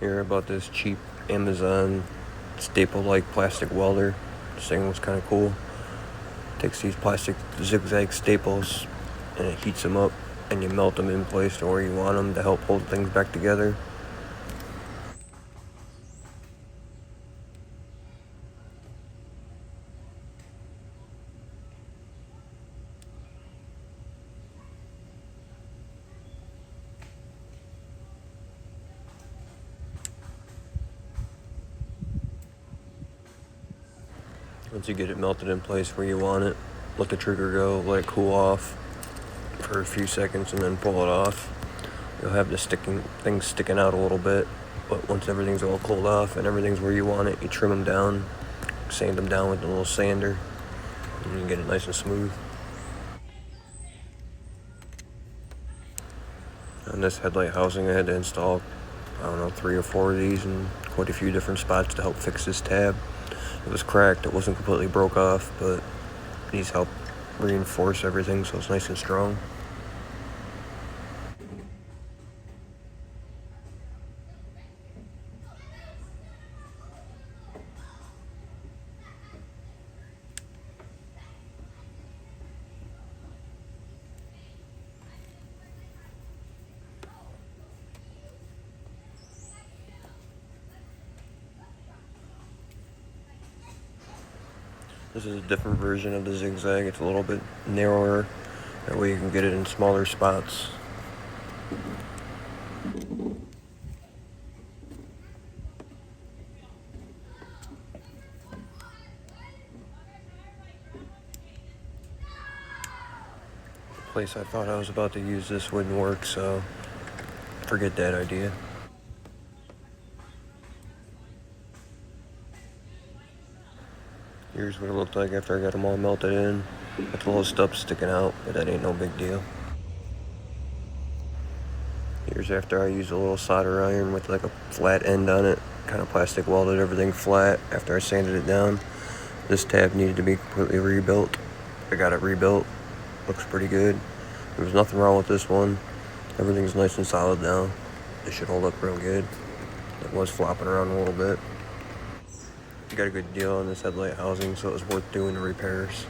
Here about this cheap Amazon staple-like plastic welder. This thing was kind of cool. Takes these plastic zigzag staples and it heats them up, and you melt them in place to where you want them to help hold things back together. Once you get it melted in place where you want it, let the trigger go, let it cool off for a few seconds, and then pull it off. You'll have the thing sticking out a little bit, but once everything's all cooled off and everything's where you want it, you trim them down, sand them down with a little sander, and you get it nice and smooth. On this headlight housing, I had to install, 3 or 4 of these in quite a few different spots to help fix this tab. It was cracked, it wasn't completely broke off, but these help reinforce everything so it's nice and strong. This is a different version of the zigzag. It's a little bit narrower. That way you can get it in smaller spots. The place I thought I was about to use this wouldn't work, so forget that idea. Here's what it looked like after I got them all melted in. With a little stub sticking out, but that ain't no big deal. Here's after I used a little solder iron with like a flat end on it. Kind of plastic welded everything flat after I sanded it down. This tab needed to be completely rebuilt. I got it rebuilt. Looks pretty good. There was nothing wrong with this one. Everything's nice and solid now. It should hold up real good. It was flopping around a little bit. Got a good deal on this headlight housing, so it was worth doing the repairs.